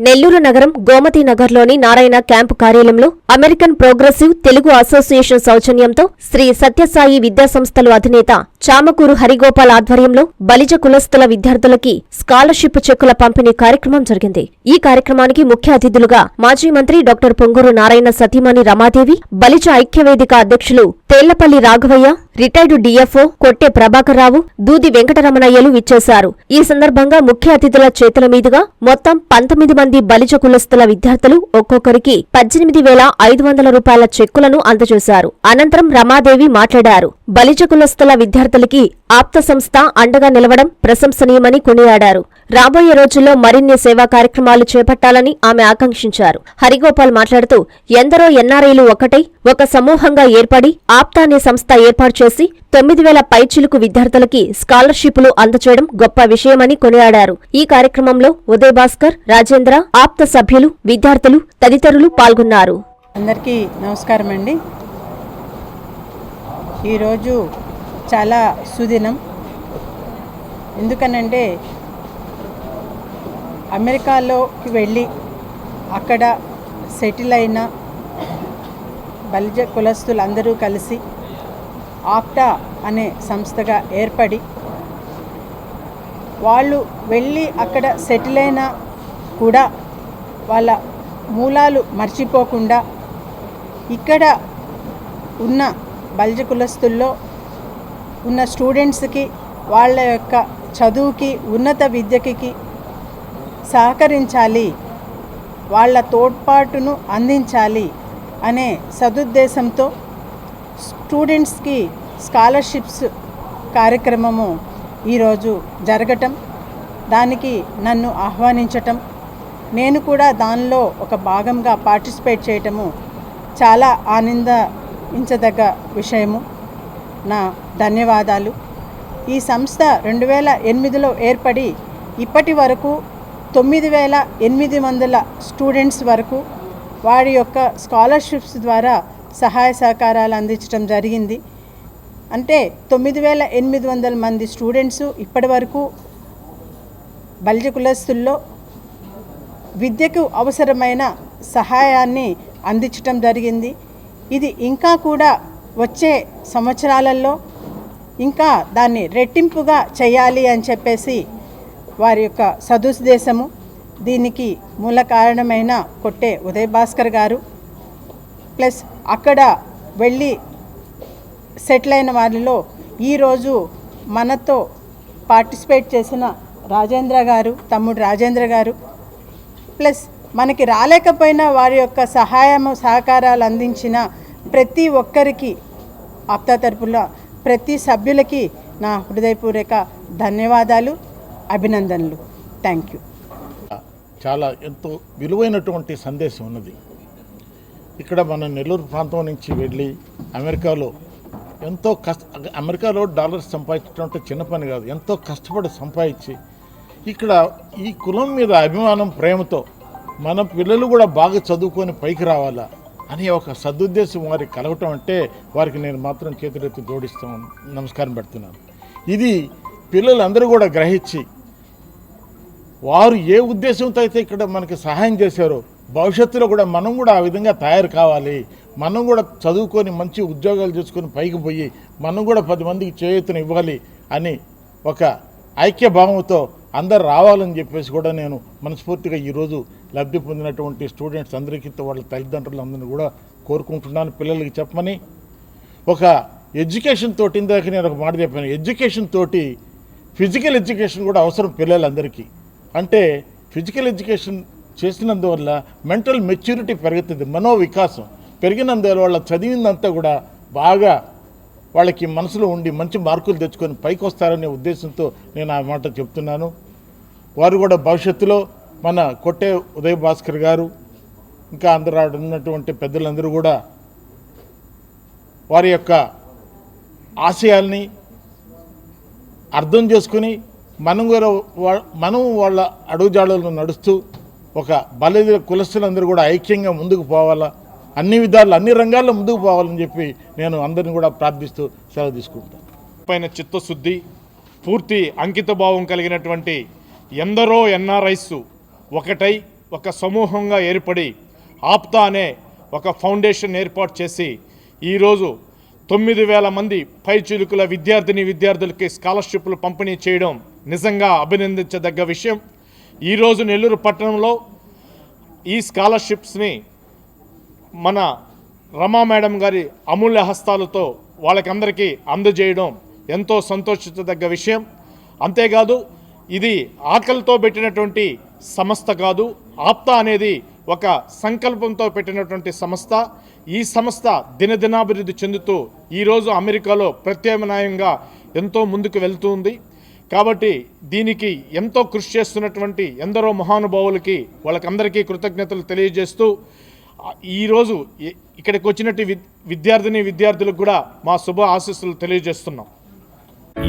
నెల్లూరు నగరం గోమతి నగర్లోని నారాయణ క్యాంపు కార్యాలయంలో అమెరికన్ ప్రోగ్రెసివ్ తెలుగు అసోసియేషన్ సౌజన్యంతో శ్రీ సత్యసాయి విద్యాసంస్థలు అధినేత చామకూరు హరిగోపాల్ ఆధ్వర్యంలో బలిజ కులస్తుల విద్యార్థులకి స్కాలర్షిప్ చెక్కుల పంపిణీ కార్యక్రమం జరిగింది. ఈ కార్యక్రమానికి ముఖ్య అతిథులుగా మాజీ మంత్రి డాక్టర్ పొంగూరు నారాయణ సతీమణి రమాదేవి, బలిజ ఐక్యవేదిక అధ్యక్షులు తేళ్లపల్లి రాఘవయ్య, రిటైర్డు డిఎఫ్ఓ కొట్టె ప్రభాకర్రావు, దూది వెంకటరమణయ్యలు ఇచ్చేశారు. ఈ సందర్భంగా ముఖ్య అతిథుల చేతుల మీదుగా మొత్తం 19 మంది బలిజ కులస్తుల విద్యార్థులు ఒక్కొక్కరికి 18,500 రూపాయల చెక్కులను అందజేశారు. అనంతరం రమాదేవి మాట్లాడారు. బలిజ కులస్తుల విద్యార్థులకి ఆప్త సంస్థ అండగా నిలవడం ప్రశంసనీయమని కొనియాడారు. రాబోయే రోజుల్లో మరిన్ని సేవా కార్యక్రమాలు చేపట్టాలని ఆమె ఆకాంక్షించారు. హరిగోపాల్ మాట్లాడుతూ ఎందరో ఎన్ఆర్ఐలు ఒకటై ఒక సమూహంగా ఏర్పడి ఆప్తా అనే సంస్థ ఏర్పాటు చేసి 9,000 పైచిలుకు విద్యార్థులకి స్కాలర్షిప్లు అందచేయడం గొప్ప విషయమని కొనియాడారు. ఈ కార్యక్రమంలో ఉదయ్ భాస్కర్, రాజేంద్ర, ఆప్త సభ్యులు, విద్యార్థులు తదితరులు పాల్గొన్నారు. అందరికీ నమస్కారం అండి. ఈరోజు చాలా సుదినం. ఎందుకనంటే అమెరికాలోకి వెళ్ళి అక్కడ సెటిల్ అయిన బలిజ కులస్తులందరూ కలిసి ఆప్టా అనే సంస్థగా ఏర్పడి వాళ్ళు వెళ్ళి అక్కడ సెటిల్ అయినా కూడా వాళ్ళ మూలాలు మర్చిపోకుండా ఇక్కడ ఉన్న బలిజ కులస్తుల్లో ఉన్న స్టూడెంట్స్కి వాళ్ళ యొక్క చదువుకి, ఉన్నత విద్యకి సహకరించాలి, వాళ్ళ తోడ్పాటును అందించాలి అనే సదుద్దేశంతో స్టూడెంట్స్కి స్కాలర్షిప్స్ కార్యక్రమము ఈరోజు జరగటం, దానికి నన్ను ఆహ్వానించటం, నేను కూడా దానిలో ఒక భాగంగా పార్టిసిపేట్ చేయటము చాలా ఆనందించదగ్గ విషయము. నా ధన్యవాదాలు. ఈ సంస్థ 2008లో ఏర్పడి ఇప్పటి వరకు 9,800 స్టూడెంట్స్ వరకు వారి యొక్క స్కాలర్షిప్స్ ద్వారా సహాయ సహకారాలు అందించడం జరిగింది. అంటే 9,800 మంది స్టూడెంట్స్ ఇప్పటి వరకు బలిజ కులస్తుల్లో విద్యకు అవసరమైన సహాయాన్ని అందించడం జరిగింది. ఇది ఇంకా కూడా వచ్చే సంవత్సరాలలో ఇంకా దాన్ని రెట్టింపుగా చేయాలి అని చెప్పేసి వారి యొక్క సదుద్దేశము. దీనికి మూల కారణమైన కొట్టే ఉదయ్ భాస్కర్ గారు, ప్లస్ అక్కడ వెళ్ళి సెటిల్ అయిన వారిలో ఈరోజు మనతో పార్టిసిపేట్ చేసిన రాజేంద్ర గారు, తమ్ముడు రాజేంద్ర గారు, ప్లస్ మనకి రాలేకపోయినా వారి యొక్క సహకారాలు అందించిన ప్రతి ఒక్కరికి ఆప్తా తరపున ప్రతి సభ్యులకి నా హృదయపూర్వక ధన్యవాదాలు, అభినందనలు. Thank you. చాలా ఎంతో విలువైనటువంటి సందేశం ఉన్నది. ఇక్కడ మన నెల్లూరు ప్రాంతం నుంచి వెళ్ళి అమెరికాలో ఎంతో అమెరికాలో డాలర్స్ సంపాదించడం అంటే చిన్న పని కాదు. ఎంతో కష్టపడి సంపాదించి ఇక్కడ ఈ కులం మీద అభిమానం, ప్రేమతో మన పిల్లలు కూడా బాగా చదువుకొని పైకి రావాలా అనే ఒక సదుద్దేశం వారికి కలగటం అంటే వారికి నేను మాత్రం చేతులెత్తి జోడిస్తాను, నమస్కారం పెడుతున్నాను. ఇది పిల్లలందరూ కూడా గ్రహించి వారు ఏ ఉద్దేశంతో అయితే ఇక్కడ మనకి సహాయం చేశారో భవిష్యత్తులో కూడా మనం కూడా ఆ విధంగా తయారు కావాలి, మనం కూడా చదువుకొని మంచి ఉద్యోగాలు చేసుకొని పైకి పోయి మనం కూడా 10 మందికి చేయూతను ఇవ్వాలి అని ఒక ఐక్యభావంతో అందరు రావాలని చెప్పేసి కూడా నేను మనస్ఫూర్తిగా ఈరోజు లబ్ధి పొందినటువంటి స్టూడెంట్స్ అందరికీ, వాళ్ళ తల్లిదండ్రులందరినీ కూడా కోరుకుంటున్నాను. పిల్లలకి చెప్పమని ఒక ఎడ్యుకేషన్ తోటి, ఇందాక నేను ఒక మాట చెప్పాను, ఎడ్యుకేషన్ తోటి ఫిజికల్ ఎడ్యుకేషన్ కూడా అవసరం పిల్లలందరికీ. అంటే ఫిజికల్ ఎడ్యుకేషన్ చేసినందువల్ల మెంటల్ మెచ్యూరిటీ పెరుగుతుంది, మనోవికాసం పెరిగినందువల్ల వాళ్ళ చదివిందంతా కూడా బాగా వాళ్ళకి మనసులో ఉండి మంచి మార్కులు తెచ్చుకొని పైకి వస్తారనే ఉద్దేశంతో నేను ఆ మాట చెప్తున్నాను. వారు కూడా భవిష్యత్తులో మన కొట్టే ఉదయ్ భాస్కర్ గారు, ఇంకా అందరూ ఉన్నటువంటి పెద్దలందరూ కూడా వారి యొక్క ఆశయాల్ని అర్థం చేసుకుని మనం వాళ్ళ అడుగుజాడలను నడుస్తూ ఒక బలిజ కులస్తులందరూ కూడా ఐక్యంగా ముందుకు పోవాలా, అన్ని విధాలు అన్ని రంగాల్లో ముందుకు పోవాలని చెప్పి నేను అందరిని కూడా ప్రార్థిస్తూ సెలవు తీసుకుంటాను. పైన చిత్తశుద్ధి, పూర్తి అంకితభావం కలిగినటువంటి ఎందరో ఎన్ఆర్ఐస్ ఒకటై ఒక సమూహంగా ఏర్పడి ఆప్తా అనే ఒక ఫౌండేషన్ ఏర్పాటు చేసి ఈరోజు 9,000 మంది పైచిలుకుల విద్యార్థులకి స్కాలర్షిప్లు పంపిణీ చేయడం నిజంగా అభినందించదగ్గ విషయం. ఈరోజు నెల్లూరు పట్టణంలో ఈ స్కాలర్షిప్స్ని మన రమా మేడం గారి అమూల్య హస్తాలతో వాళ్ళకందరికీ అందజేయడం ఎంతో సంతోషించదగ్గ విషయం. అంతేకాదు ఇది ఆకలితో పెట్టినటువంటి సంస్థ కాదు. ఆప్తా అనేది ఒక సంకల్పంతో పెట్టినటువంటి సంస్థ. ఈ సంస్థ దినదినాభివృద్ధి చెందుతూ ఈరోజు అమెరికాలో ప్రత్యామ్నాయంగా ఎంతో ముందుకు వెళ్తుంది. కాబట్టి దీనికి ఎంతో కృషి చేస్తున్నటువంటి ఎందరో మహానుభావులకి వాళ్ళకందరికీ కృతజ్ఞతలు తెలియజేస్తూ ఈరోజు ఇక్కడికి వచ్చినట్టు విద్యార్థులకు కూడా మా శుభ ఆశీస్సులు తెలియజేస్తున్నాం.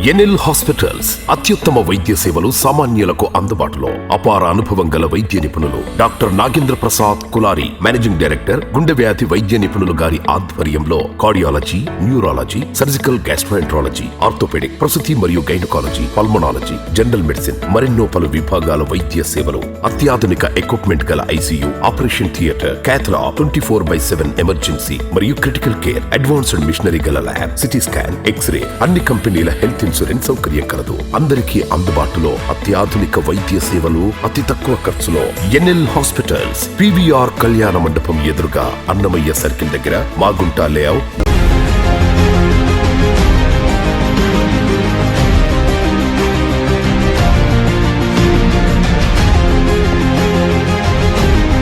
ఎన్ఎల్ హాస్పిటల్స్ అత్యుత్తమ వైద్య సేవలు సామాన్యులకు అందుబాటులో. అపార అనుభవం గల వైద్య నిపుణులు doctor Nagendra Prasad Kulari, managing director, గుండె వ్యాధి వైద్య నిపుణులు గారి ఆధ్వర్యంలో cardiology, neurology, surgical gastroenterology, orthopaedic, ప్రసూతి మరియు గైనకాలజీ, పల్మనాలజీ, జనరల్ మెడిసిన్ మరెన్నో పలు విభాగాల వైద్య సేవలు. అత్యాధునిక ఎక్విప్మెంట్ గల ఐసీయూ, ఆపరేషన్ థియేటర్, క్యాథ్లా, 24/7 ఎమర్జెన్సీ మరియు క్రిటికల్ కేర్, అడ్వాన్స్డ్ మిషనరీ గల ల్యాబ్, సిటీ స్కాన్, ఎక్స్రే, అన్ని కంపెనీల హెల్త్ ఇన్సూరెన్స్ సౌకర్యం కలదు. అందరికీ అందుబాటులో అత్యాధునిక వైద్య సేవలు అతి తక్కువ ఖర్చులో. ఎన్ఎల్ హాస్పిటల్స్, పివిఆర్ కళ్యాణ మండపం ఎదురుగా, అన్నమయ్య సర్కిల్ దగ్గర, మాగుంట లేఅవుట్.